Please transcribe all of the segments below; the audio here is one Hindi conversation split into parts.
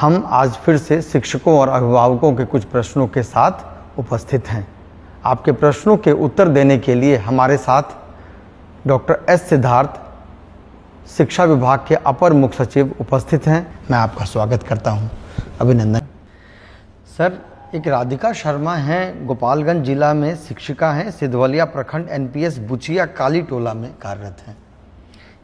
हम आज फिर से शिक्षकों और अभिभावकों के कुछ प्रश्नों के साथ उपस्थित हैं। आपके प्रश्नों के उत्तर देने के लिए हमारे साथ डॉक्टर एस सिद्धार्थ, शिक्षा विभाग के अपर मुख्य सचिव उपस्थित हैं। मैं आपका स्वागत करता हूं। अभिनंदन। सर, एक राधिका शर्मा हैं, गोपालगंज जिला में शिक्षिका हैं, सिधवलिया प्रखंड एनपीएस बुचिया काली टोला में कार्यरत हैं।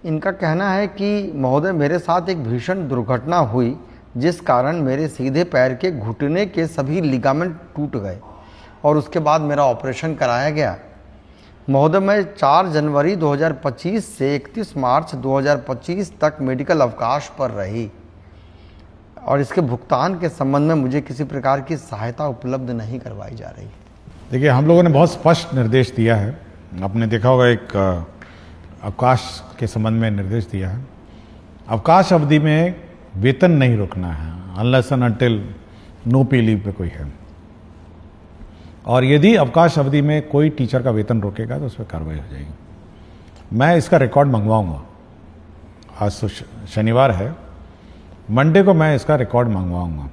इनका कहना है कि महोदय, मेरे साथ एक भीषण दुर्घटना हुई जिस कारण मेरे सीधे पैर के घुटने के सभी लिगामेंट टूट गए और उसके बाद मेरा ऑपरेशन कराया गया। महोदय, मैं 4 जनवरी 2025 से 31 मार्च 2025 तक मेडिकल अवकाश पर रही और इसके भुगतान के संबंध में मुझे किसी प्रकार की सहायता उपलब्ध नहीं करवाई जा रही। देखिए, हम लोगों ने बहुत स्पष्ट निर्देश दिया है। आपने देखा होगा, एक अवकाश के संबंध में निर्देश दिया है। अवकाश अवधि में वेतन नहीं रोकना है, अनलेस एंड अनटिल नो पे लीव पे कोई है। और यदि अवकाश अवधि में कोई टीचर का वेतन रोकेगा तो उस पर कार्रवाई हो जाएगी। मैं इसका रिकॉर्ड मंगवाऊंगा। आज तो शनिवार है, मंडे को मैं इसका रिकॉर्ड मंगवाऊंगा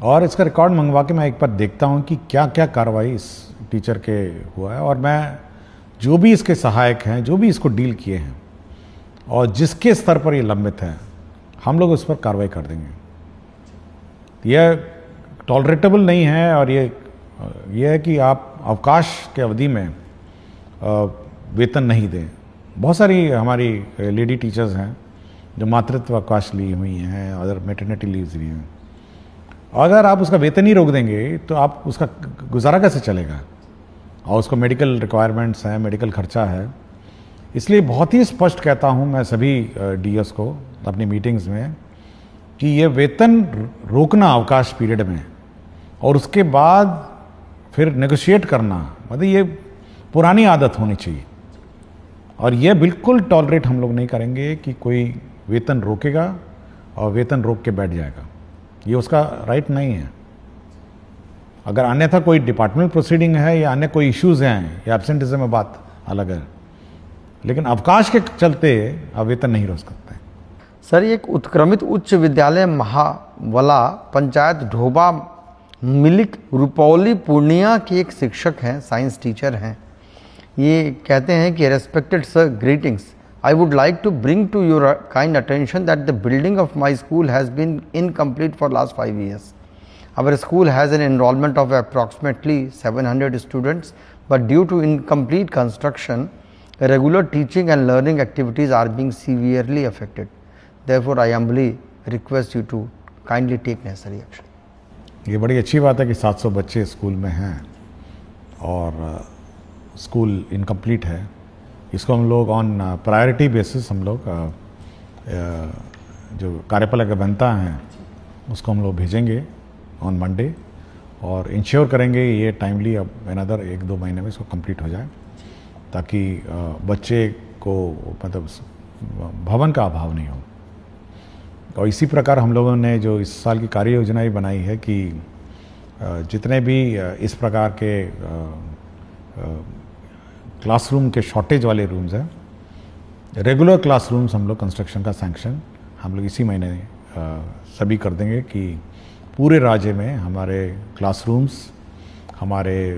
और इसका रिकॉर्ड मंगवा के मैं एक बार देखता हूं कि क्या क्या कार्रवाई इस टीचर के हुआ है, और मैं जो भी इसके सहायक हैं, जो भी इसको डील किए हैं और जिसके स्तर पर ये लंबित है, हम लोग उस पर कार्रवाई कर देंगे। यह टॉलरेटेबल नहीं है। और ये है कि आप अवकाश के अवधि में वेतन नहीं दें। बहुत सारी हमारी लेडी टीचर्स हैं जो मातृत्व अवकाश ली हुई हैं, अदर मैटरनिटी लीव्स ली हैं। अगर आप उसका वेतन ही रोक देंगे तो आप उसका गुजारा कैसे चलेगा? और उसको मेडिकल रिक्वायरमेंट्स हैं, मेडिकल खर्चा है। इसलिए बहुत ही स्पष्ट कहता हूं मैं सभी डीएस को अपनी मीटिंग्स में कि ये वेतन रोकना अवकाश पीरियड में और उसके बाद फिर नेगोशिएट करना, मतलब ये पुरानी आदत होनी चाहिए। और ये बिल्कुल टॉलरेट हम लोग नहीं करेंगे कि कोई वेतन रोकेगा और वेतन रोक के बैठ जाएगा। ये उसका राइट नहीं है। अगर अन्यथा कोई डिपार्टमेंट प्रोसीडिंग है या अन्य कोई इश्यूज हैं या एब्सेंटिज्म में, बात अलग है, लेकिन अवकाश के चलते अब वेतन नहीं रोक सकते। सर, एक उत्क्रमित उच्च विद्यालय महावला पंचायत ढोबा मिलिक रुपौली पूर्णिया के एक शिक्षक हैं, साइंस टीचर हैं। ये कहते हैं कि respected sir, greetings, I would like to bring to your kind attention that the building of my school has been incomplete for last 5 years. Our school has an enrollment of approximately 700 students, but due to incomplete construction, regular teaching and learning activities are being severely affected. Therefore, I humbly request you to kindly take necessary action. ये बड़ी अच्छी बात है कि 700 बच्चे स्कूल में हैं और स्कूल इनकम्प्लीट है। इसको हम लोग ऑन प्रायोरिटी बेसिस हम लोग जो कार्यपालक अभियंता हैं उसको हम लोग भेजेंगे ऑन मंडे और इंश्योर करेंगे ये टाइमली अब अनदर 1-2 महीने में इसको कंप्लीट हो जाए, ताकि बच्चे को मतलब भवन का अभाव नहीं हो। और इसी प्रकार हम लोगों ने जो इस साल की कार्य योजना भी बनाई है कि जितने भी इस प्रकार के क्लासरूम के शॉर्टेज वाले रूम्स हैं, रेगुलर क्लासरूम्स हम लोग कंस्ट्रक्शन का सैंक्शन हम लोग इसी महीने सभी कर देंगे कि पूरे राज्य में हमारे क्लासरूम्स, हमारे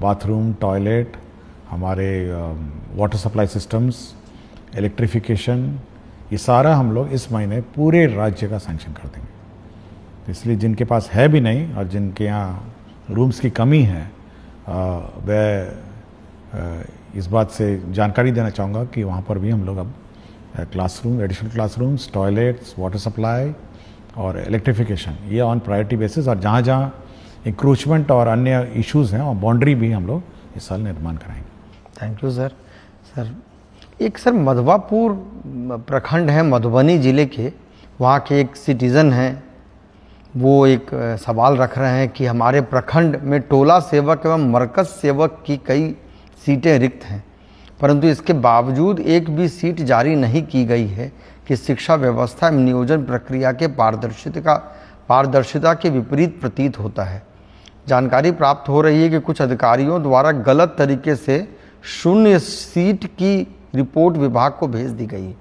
बाथरूम, टॉयलेट, हमारे वाटर सप्लाई सिस्टम्स, इलेक्ट्रिफिकेशन, ये सारा हम लोग इस महीने पूरे राज्य का सैंक्शन कर देंगे। इसलिए जिनके पास है भी नहीं और जिनके यहाँ रूम्स की कमी है, वह इस बात से जानकारी देना चाहूँगा कि वहाँ पर भी हम लोग अब classroom, additional classrooms, toilets, water supply और इलेक्ट्रिफिकेशन, ये ऑन प्रायोरिटी बेसिस, और जहाँ जहाँ इंक्रोचमेंट और अन्य इश्यूज़ हैं और बाउंड्री भी हम लोग इस साल निर्माण कराएंगे। Thank you sir. सर, एक सर मधवापुर प्रखंड है मधुबनी जिले के, वहाँ के एक सिटीज़न हैं, वो एक सवाल रख रहे हैं कि हमारे प्रखंड में टोला सेवक एवं मरकज सेवक की कई सीटें रिक्त हैं, परंतु इसके बावजूद एक भी सीट जारी नहीं की गई है कि शिक्षा व्यवस्था एवं नियोजन प्रक्रिया के पारदर्शिता के विपरीत प्रतीत होता है। जानकारी प्राप्त हो रही है कि कुछ अधिकारियों द्वारा गलत तरीके से 0 सीट की रिपोर्ट विभाग को भेज दी गई है,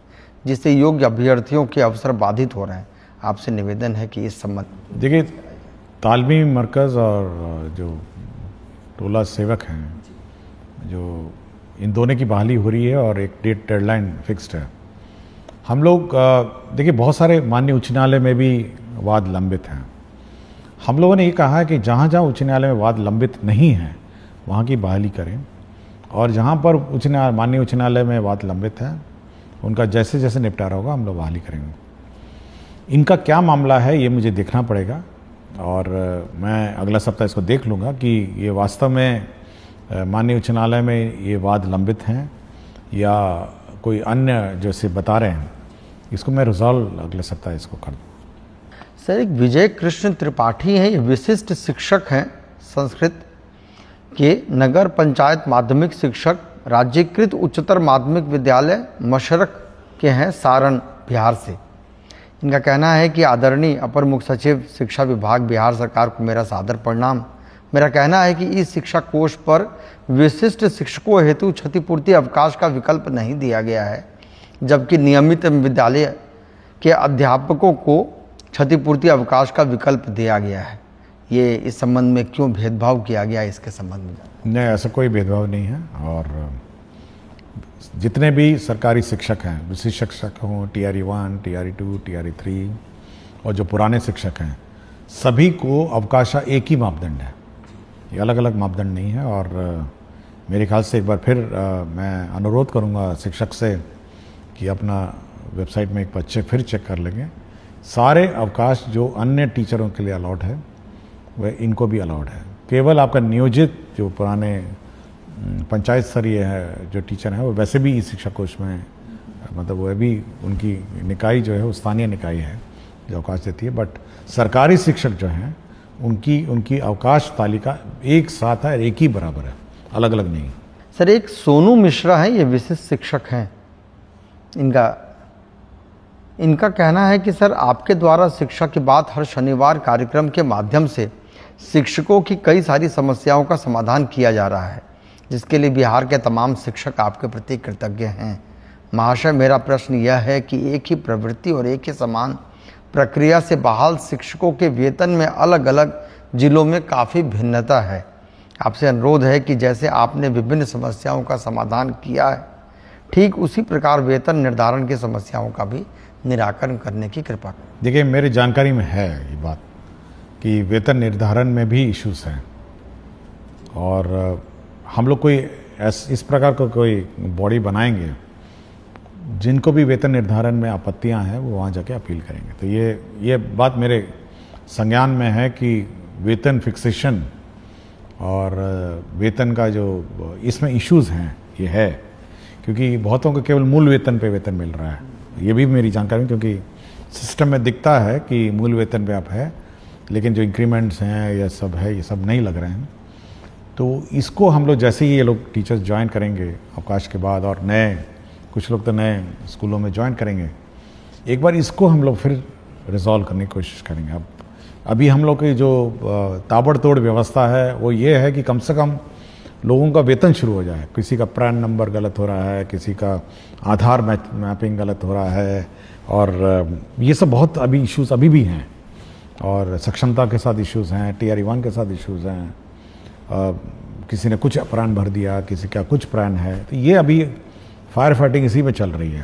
जिससे योग्य अभ्यर्थियों के अवसर बाधित हो रहे हैं। आपसे निवेदन है कि इस संबंध। देखिए, तालमी मरकज़ और जो टोला सेवक हैं, जो इन दोनों की बहाली हो रही है और एक डेडलाइन फिक्स्ड है। हम लोग देखिए, बहुत सारे माननीय उच्च न्यायालय में भी वाद लंबित हैं। हम लोगों ने ये कहा है कि जहाँ जहाँ उच्च न्यायालय में वाद लंबित नहीं है वहाँ की बहाली करें, और जहाँ पर माननीय उच्च न्यायालय में वाद लंबित है उनका जैसे जैसे निपटारा होगा हम लोग बहाली करेंगे। इनका क्या मामला है ये मुझे देखना पड़ेगा, और मैं अगला सप्ताह इसको देख लूँगा कि ये वास्तव में माननीय उच्च न्यायालय में ये वाद लंबित हैं या कोई अन्य जैसे बता रहे हैं। इसको मैं रिजॉल्व अगले सप्ताह इसको कर दूँ। सर, एक विजय कृष्ण त्रिपाठी हैं, ये विशिष्ट शिक्षक हैं, संस्कृत के नगर पंचायत माध्यमिक शिक्षक, राज्यकृत उच्चतर माध्यमिक विद्यालय मशरक के हैं, सारण बिहार से। इनका कहना है कि आदरणीय अपर मुख्य सचिव शिक्षा विभाग बिहार सरकार को मेरा सादर प्रणाम। मेरा कहना है कि इस शिक्षा कोष पर विशिष्ट शिक्षकों हेतु क्षतिपूर्ति अवकाश का विकल्प नहीं दिया गया है, जबकि नियमित विद्यालय के अध्यापकों को क्षतिपूर्ति अवकाश का विकल्प दिया गया है। ये इस संबंध में क्यों भेदभाव किया गया, इसके संबंध में? नहीं, ऐसा कोई भेदभाव नहीं है। और जितने भी सरकारी शिक्षक हैं, विशिष्ट शिक्षक हों, TRE 1, TRE 2, TRE 3 और जो पुराने शिक्षक हैं, सभी को अवकाश एक ही मापदंड है, ये अलग अलग मापदंड नहीं है। और मेरे ख्याल से एक बार फिर मैं अनुरोध करूंगा शिक्षक से कि अपना वेबसाइट में एक बार फिर चेक कर लेंगे। सारे अवकाश जो अन्य टीचरों के लिए अलाउड है वह इनको भी अलाउड है। केवल आपका नियोजित जो पुराने पंचायत स्तरीय है जो टीचर हैं, वो वैसे भी इस शिक्षा कोष में मतलब वह भी उनकी निकाय जो है वो स्थानीय निकाय है जो अवकाश देती है। बट सरकारी शिक्षक जो हैं उनकी अवकाश तालिका एक साथ है, एक ही बराबर है, अलग अलग नहीं। सर, एक सोनू मिश्रा है, ये विशिष्ट शिक्षक हैं। इनका कहना है कि सर, आपके द्वारा शिक्षा की बात हर शनिवार कार्यक्रम के माध्यम से शिक्षकों की कई सारी समस्याओं का समाधान किया जा रहा है, जिसके लिए बिहार के तमाम शिक्षक आपके प्रति कृतज्ञ हैं। महाशय, मेरा प्रश्न यह है कि एक ही प्रवृत्ति और एक ही समान प्रक्रिया से बहाल शिक्षकों के वेतन में अलग अलग जिलों में काफ़ी भिन्नता है। आपसे अनुरोध है कि जैसे आपने विभिन्न समस्याओं का समाधान किया है, ठीक उसी प्रकार वेतन निर्धारण की समस्याओं का भी निराकरण करने की कृपा करें। देखिए, मेरी जानकारी में है ये बात कि वेतन निर्धारण में भी इश्यूज हैं, और हम लोग कोई इस प्रकार का कोई बॉडी बनाएंगे जिनको भी वेतन निर्धारण में आपत्तियां हैं वो वहाँ जाके अपील करेंगे। तो ये बात मेरे संज्ञान में है कि वेतन फिक्सेशन और वेतन का जो इसमें इश्यूज हैं ये है, क्योंकि बहुतों को केवल मूल वेतन पे वेतन मिल रहा है। ये भी मेरी जानकारी, क्योंकि सिस्टम में दिखता है कि मूल वेतन पे आप है, लेकिन जो इंक्रीमेंट्स हैं ये सब है, ये सब नहीं लग रहे हैं। तो इसको हम लोग जैसे ही ये लोग टीचर्स ज्वाइन करेंगे अवकाश के बाद, और कुछ लोग तो नए स्कूलों में ज्वाइन करेंगे, एक बार इसको हम लोग फिर रिजॉल्व करने की कोशिश करेंगे। अभी हम लोग की जो ताबड़तोड़ व्यवस्था है वो ये है कि कम से कम लोगों का वेतन शुरू हो जाए। किसी का पैन नंबर गलत हो रहा है, किसी का आधार मैपिंग गलत हो रहा है, और ये सब बहुत अभी इश्यूज अभी भी हैं, और सक्षमता के साथ इश्यूज हैं, TRE 1 के साथ इश्यूज हैं, किसी ने कुछ प्राण भर दिया, किसी का कुछ प्राण है। तो ये अभी फायर फाइटिंग इसी में चल रही है।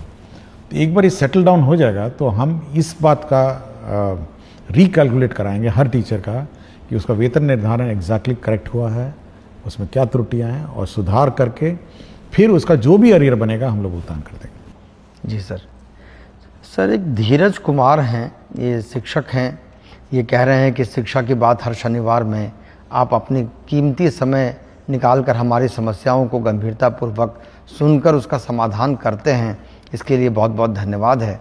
तो एक बार ये सेटल डाउन हो जाएगा तो हम इस बात का रिकैलकुलेट कराएंगे हर टीचर का कि उसका वेतन निर्धारण एग्जैक्टली करेक्ट हुआ है, उसमें क्या त्रुटियां हैं, और सुधार करके फिर उसका जो भी अरियर बनेगा हम लोग भुगतान कर देंगे। जी सर, एक धीरज कुमार हैं, ये शिक्षक हैं। ये कह रहे हैं कि शिक्षा की बात हर शनिवार में आप अपनी कीमती समय निकालकर हमारी समस्याओं को गंभीरतापूर्वक सुनकर उसका समाधान करते हैं, इसके लिए बहुत बहुत धन्यवाद है।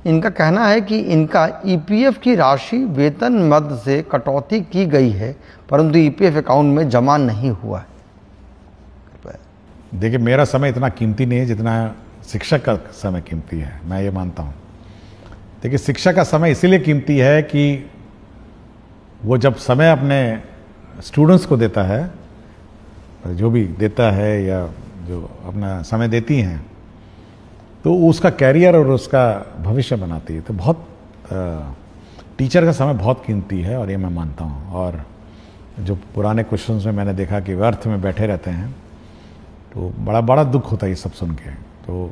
इनका कहना है कि इनका EPF की राशि वेतन मद से कटौती की गई है, परंतु EPF अकाउंट में जमा नहीं हुआ है। देखिए, मेरा समय इतना कीमती नहीं है जितना शिक्षक का समय कीमती है, मैं ये मानता हूँ। देखिए, शिक्षक का समय इसीलिए कीमती है कि वो जब समय अपने स्टूडेंट्स को देता है, जो भी देता है या जो अपना समय देती हैं, तो उसका कैरियर और उसका भविष्य बनाती है। तो बहुत टीचर का समय बहुत कीमती है और ये मैं मानता हूँ। और जो पुराने क्वेश्चंस में मैंने देखा कि व्यर्थ में बैठे रहते हैं, तो बड़ा बड़ा दुख होता है ये सब सुन के। तो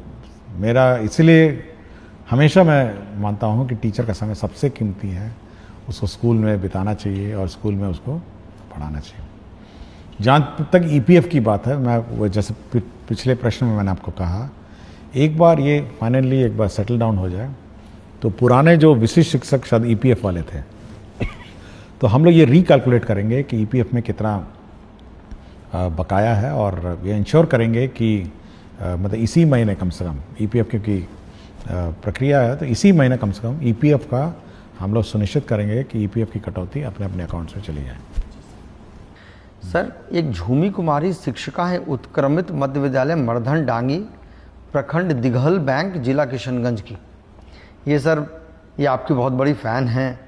मेरा इसलिए हमेशा मैं मानता हूँ कि टीचर का समय सबसे कीमती है, उसको स्कूल में बिताना चाहिए और स्कूल में उसको पढ़ाना चाहिए। जहाँ तक ईपीएफ की बात है, मैं वो जैसे पिछले प्रश्न में मैंने आपको कहा, एक बार ये फाइनली एक बार सेटल डाउन हो जाए तो पुराने जो विशिष्ट शिक्षक शायद ईपीएफ वाले थे, तो हम लोग ये रिकैलकुलेट करेंगे कि ईपीएफ में कितना बकाया है और ये इंश्योर करेंगे कि मतलब इसी महीने कम से कम ईपीएफ क्योंकि प्रक्रिया है, तो इसी महीने कम से कम ईपीएफ का हम लोग सुनिश्चित करेंगे कि ईपीएफ की कटौती अपने अपने अकाउंट से चली जाए। सर, एक झूमी कुमारी शिक्षिका है उत्क्रमित मध्य विद्यालय मर्धन डांगी, प्रखंड दिघल बैंक, जिला किशनगंज की। ये सर, ये आपकी बहुत बड़ी फ़ैन हैं।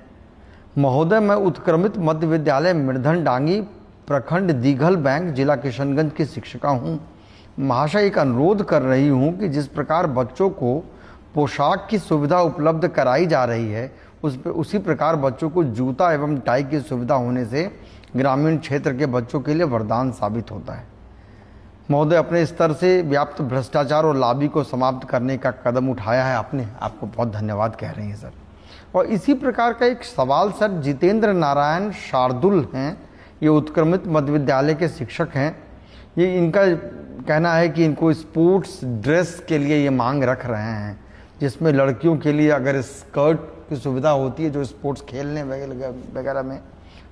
महोदय, मैं उत्क्रमित मध्य विद्यालय मर्धन डांगी, प्रखंड दिघल बैंक, जिला किशनगंज की शिक्षिका हूँ। महाशय, एक अनुरोध कर रही हूँ कि जिस प्रकार बच्चों को पोशाक की सुविधा उपलब्ध कराई जा रही है, उसी प्रकार बच्चों को जूता एवं टाई की सुविधा होने से ग्रामीण क्षेत्र के बच्चों के लिए वरदान साबित होता है। महोदय, अपने स्तर से व्याप्त भ्रष्टाचार और लाभी को समाप्त करने का कदम उठाया है आपने, आपको बहुत धन्यवाद कह रहे हैं सर। और इसी प्रकार का एक सवाल सर, जितेंद्र नारायण शार्दुल हैं, ये उत्क्रमित मध्य विद्यालय के शिक्षक हैं। ये इनका कहना है कि इनको स्पोर्ट्स ड्रेस के लिए ये मांग रख रहे हैं, जिसमें लड़कियों के लिए अगर स्कर्ट की सुविधा होती है, जो स्पोर्ट्स खेलने वगैरह में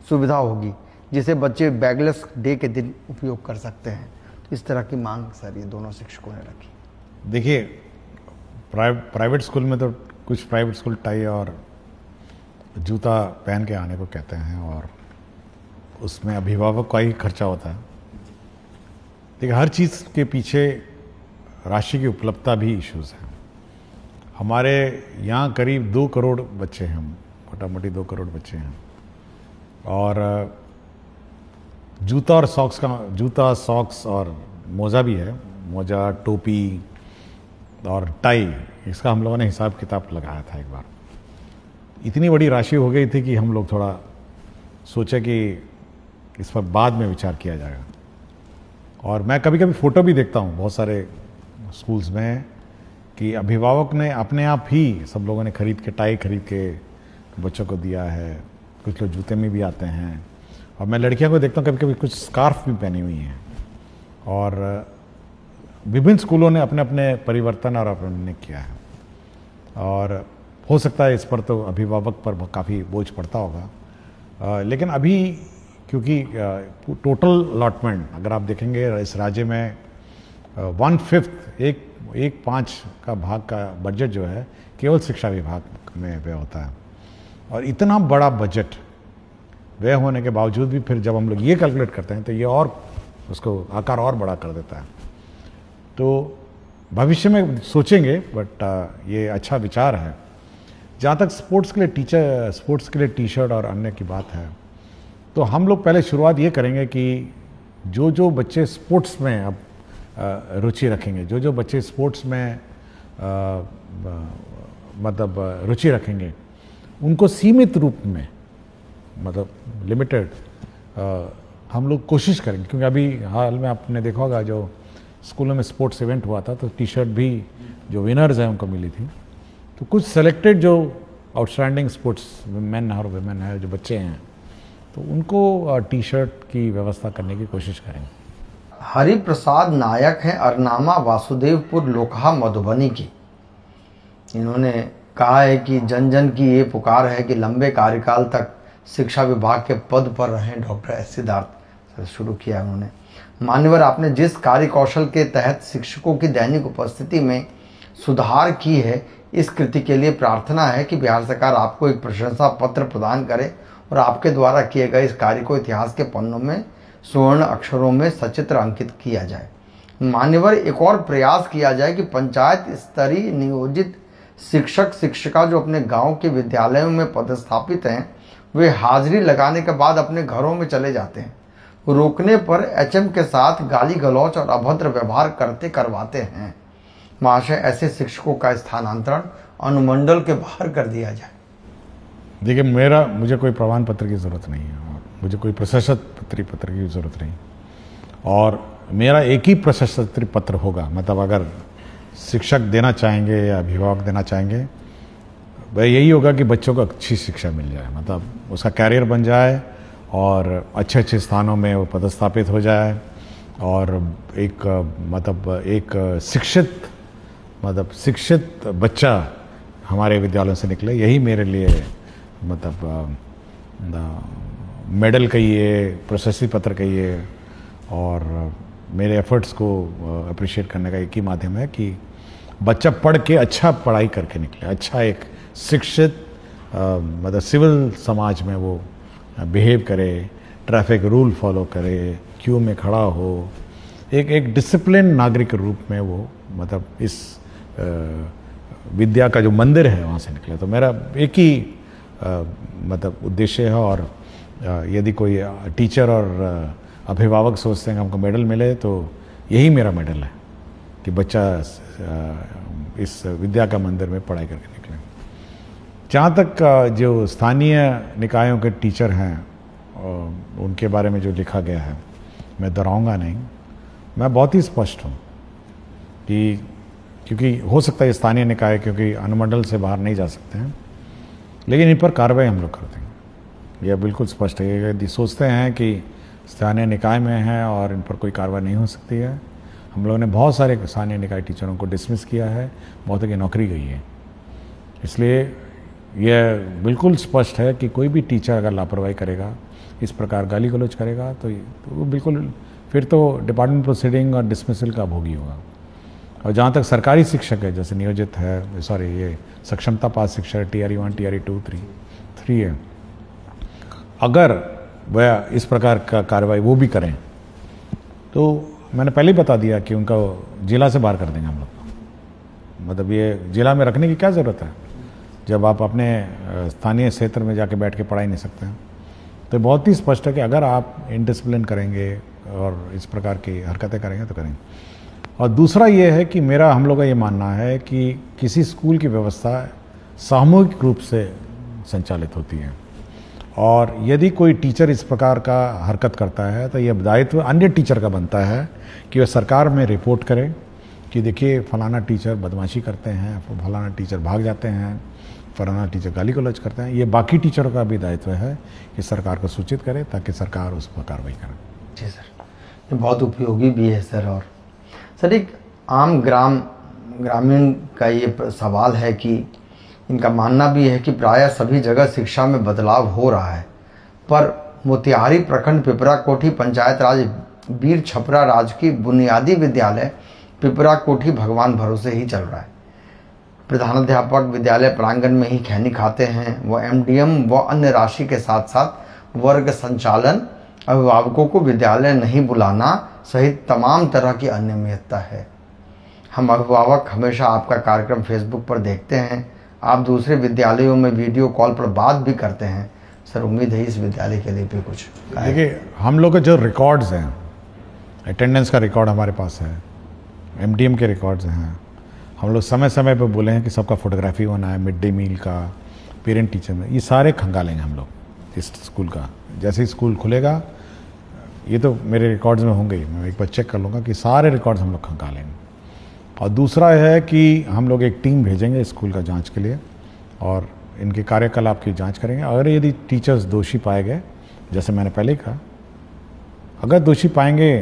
सुविधा होगी, जिसे बच्चे बैगलेस डे के दिन उपयोग कर सकते हैं। तो इस तरह की मांग सर ये दोनों शिक्षकों ने रखी। देखिए, प्राइवेट स्कूल में तो कुछ प्राइवेट स्कूल टाई और जूता पहन के आने को कहते हैं और उसमें अभिभावक का ही खर्चा होता है। देखिए, हर चीज़ के पीछे राशि की उपलब्धता भी इश्यूज़ हैं। हमारे यहाँ करीब 2 करोड़ बच्चे हैं, मोटा मोटी 2 करोड़ बच्चे हैं, और जूता सॉक्स और मोज़ा भी है, मोज़ा, टोपी और टाई, इसका हम लोगों ने हिसाब किताब लगाया था एक बार। इतनी बड़ी राशि हो गई थी कि हम लोग थोड़ा सोचे कि इस पर बाद में विचार किया जाएगा। और मैं कभी कभी फ़ोटो भी देखता हूँ बहुत सारे स्कूल्स में कि अभिभावक ने अपने आप ही, सब लोगों ने टाई खरीद के बच्चों को दिया है, कुछ लोग जूते में भी आते हैं। और मैं लड़कियों को देखता हूँ कभी कभी कुछ स्कार्फ भी पहनी हुई हैं। और विभिन्न स्कूलों ने अपने अपने परिवर्तन और अपने किया है, और हो सकता है इस पर तो अभिभावक पर काफ़ी बोझ पड़ता होगा। लेकिन अभी क्योंकि टोटल अलॉटमेंट अगर आप देखेंगे इस राज्य में 1/5 एक 5 का भाग का बजट जो है केवल शिक्षा विभाग में व्यय होता है। और इतना बड़ा बजट व्यय होने के बावजूद भी फिर जब हम लोग ये कैलकुलेट करते हैं तो ये और उसको आकार और बड़ा कर देता है। तो भविष्य में सोचेंगे, बट ये अच्छा विचार है। जहाँ तक स्पोर्ट्स के लिए टी शर्ट और अन्य की बात है, तो हम लोग पहले शुरुआत ये करेंगे कि जो बच्चे स्पोर्ट्स में अब रुचि रखेंगे, जो बच्चे स्पोर्ट्स में मतलब रुचि रखेंगे, उनको सीमित रूप में, मतलब लिमिटेड, हम लोग कोशिश करेंगे। क्योंकि अभी हाल में आपने देखा होगा जो स्कूलों में स्पोर्ट्स इवेंट हुआ था, तो टी शर्ट भी जो विनर्स हैं उनको मिली थी। तो कुछ सेलेक्टेड जो आउटस्टैंडिंग स्पोर्ट्स मैन और वुमेन है, जो बच्चे हैं, तो उनको टी शर्ट की व्यवस्था करने की कोशिश करेंगे। हरिप्रसाद नायक हैं, अरनामा, वासुदेवपुर, लोकहा, मधुबनी की। इन्होंने कहा है कि जन जन की ये पुकार है कि लंबे कार्यकाल तक शिक्षा विभाग के पद पर रहें डॉक्टर एस सिद्धार्थ। शुरू किया उन्होंने। मान्यवर, आपने जिस कार्य कौशल के तहत शिक्षकों की दैनिक उपस्थिति में सुधार की है, इस कृति के लिए प्रार्थना है कि बिहार सरकार आपको एक प्रशंसा पत्र प्रदान करे और आपके द्वारा किए गए इस कार्य को इतिहास के पन्नों में स्वर्ण अक्षरों में सचित्र अंकित किया जाए। मान्यवर, एक और प्रयास किया जाए कि पंचायत स्तरीय नियोजित शिक्षक शिक्षिका जो अपने गांव के विद्यालयों में पदस्थापित हैं, वे हाजिरी लगाने के बाद अपने घरों में चले जाते हैं। रोकने पर एचएम के साथ गाली गलौच और अभद्र व्यवहार करवाते हैं। महाशय, ऐसे शिक्षकों का स्थानांतरण अनुमंडल के बाहर कर दिया जाए। देखिए मुझे कोई प्रमाण पत्र की ज़रूरत नहीं है और मुझे कोई प्रशस्ति पत्र की ज़रूरत नहीं, और मेरा एक ही प्रशस्ति पत्र होगा। मतलब अगर शिक्षक देना चाहेंगे या अभिभावक देना चाहेंगे, वह यही होगा कि बच्चों को अच्छी शिक्षा मिल जाए, मतलब उसका कैरियर बन जाए और अच्छे अच्छे स्थानों में वो पदस्थापित हो जाए, और एक शिक्षित बच्चा हमारे विद्यालयों से निकले। यही मेरे लिए मेडल कहिए, प्रशस्ति पत्र कहिए, और मेरे एफर्ट्स को अप्रिशिएट करने का एक ही माध्यम है कि बच्चा पढ़ के अच्छा पढ़ाई करके निकले, अच्छा एक शिक्षित सिविल समाज में वो बिहेव करे, ट्रैफिक रूल फॉलो करे, क्यू में खड़ा हो, एक डिसिप्लिन नागरिक के रूप में वो इस विद्या का जो मंदिर है वहाँ से निकले। तो मेरा एक ही उद्देश्य है, और यदि कोई टीचर और अभिभावक सोचते हैं कि हमको मेडल मिले, तो यही मेरा मेडल है कि बच्चा इस विद्या का मंदिर में पढ़ाई करके निकले। जहाँ तक जो स्थानीय निकायों के टीचर हैं उनके बारे में जो लिखा गया है, मैं दोहराऊंगा नहीं। मैं बहुत ही स्पष्ट हूँ कि क्योंकि हो सकता है स्थानीय निकाय क्योंकि अनुमंडल से बाहर नहीं जा सकते हैं, लेकिन इन पर कार्रवाई हम लोग करते हैं। यह बिल्कुल स्पष्ट है। यदि सोचते हैं कि स्थानीय निकाय में हैं और इन पर कोई कार्रवाई नहीं हो सकती है, हम लोगों ने बहुत सारे स्थानीय निकाय टीचरों को डिसमिस किया है, बहुतों की नौकरी गई है। इसलिए यह बिल्कुल स्पष्ट है कि कोई भी टीचर अगर लापरवाही करेगा, इस प्रकार गाली गलौज करेगा, तो वो बिल्कुल फिर तो डिपार्टमेंट प्रोसीडिंग और डिसमिसल का भोगी होगा। और जहाँ तक सरकारी शिक्षक है, जैसे नियोजित है, ये सक्षमता पास शिक्षक TRE 1, TRE 2, 3 है, अगर वह इस प्रकार का कार्रवाई वो भी करें, तो मैंने पहले ही बता दिया कि उनका जिला से बाहर कर देंगे हम लोग। ये जिला में रखने की क्या ज़रूरत है जब आप अपने स्थानीय क्षेत्र में जाके बैठ के पढ़ाई नहीं सकते हैं। तो बहुत ही स्पष्ट है कि अगर आप इनडिसिप्लिन करेंगे और इस प्रकार की हरकतें करेंगे तो करेंगे। और दूसरा ये है कि हम लोग का ये मानना है कि किसी स्कूल की व्यवस्था सामूहिक रूप से संचालित होती है, और यदि कोई टीचर इस प्रकार का हरकत करता है तो यह दायित्व अन्य टीचर का बनता है कि वह सरकार में रिपोर्ट करे कि देखिए फलाना टीचर बदमाशी करते हैं, फलाना टीचर भाग जाते हैं, फलाना टीचर गाली गलौज करते हैं। ये बाकी टीचरों का भी दायित्व है कि सरकार को सूचित करे ताकि सरकार उस पर कार्रवाई करे। जी सर, ये बहुत उपयोगी भी है सर। और सर एक आम ग्रामीण का ये सवाल है कि इनका मानना भी है कि प्रायः सभी जगह शिक्षा में बदलाव हो रहा है, पर मोतिहारी प्रखंड पिपरा कोठी पंचायत राज वीर छपरा राजकीय बुनियादी विद्यालय पिपरा कोठी भगवान भरोसे ही चल रहा है। प्रधानाध्यापक विद्यालय प्रांगण में ही खैनी खाते हैं। वह MDM व अन्य राशि के साथ साथ वर्ग संचालन, अभिभावकों को विद्यालय नहीं बुलाना सहित तमाम तरह की अनियमितता है। हम अभिभावक हमेशा आपका कार्यक्रम फेसबुक पर देखते हैं। आप दूसरे विद्यालयों में वीडियो कॉल पर बात भी करते हैं। सर उम्मीद है इस विद्यालय के लिए भी कुछ। देखिए हम लोग के जो रिकॉर्ड्स हैं, अटेंडेंस का रिकॉर्ड हमारे पास है, MDM के रिकॉर्ड्स हैं। हम लोग समय समय पर बोले हैं कि सबका फोटोग्राफी होना है, मिड डे मील का, पेरेंट टीचर में, ये सारे खंगालेंगे हम लोग इस स्कूल का। जैसे ही स्कूल खुलेगा, ये तो मेरे रिकॉर्ड्स में होंगे ही, मैं एक बार चेक कर लूँगा कि सारे रिकॉर्ड्स हम लोग खंगालेंगे। और दूसरा है कि हम लोग एक टीम भेजेंगे स्कूल का जांच के लिए, और इनके कार्यकलाप की जांच करेंगे। अगर यदि टीचर्स दोषी पाए गए, जैसे मैंने पहले ही कहा, अगर दोषी पाएंगे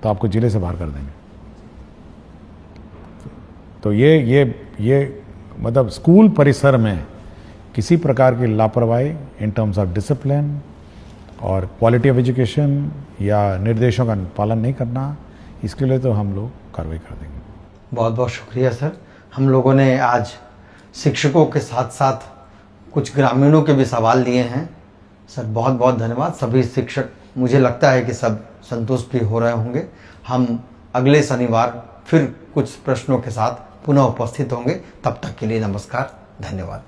तो आपको जिले से बाहर कर देंगे। तो ये स्कूल परिसर में किसी प्रकार की लापरवाही इन टर्म्स ऑफ डिसिप्लिन और क्वालिटी ऑफ एजुकेशन या निर्देशों का पालन नहीं करना, इसके लिए तो हम लोग कार्रवाई कर देंगे। बहुत बहुत शुक्रिया सर। हम लोगों ने आज शिक्षकों के साथ साथ कुछ ग्रामीणों के भी सवाल लिए हैं। सर बहुत बहुत धन्यवाद। सभी शिक्षक मुझे लगता है कि सब संतुष्ट भी हो रहे होंगे। हम अगले शनिवार फिर कुछ प्रश्नों के साथ पुनः उपस्थित होंगे। तब तक के लिए नमस्कार, धन्यवाद।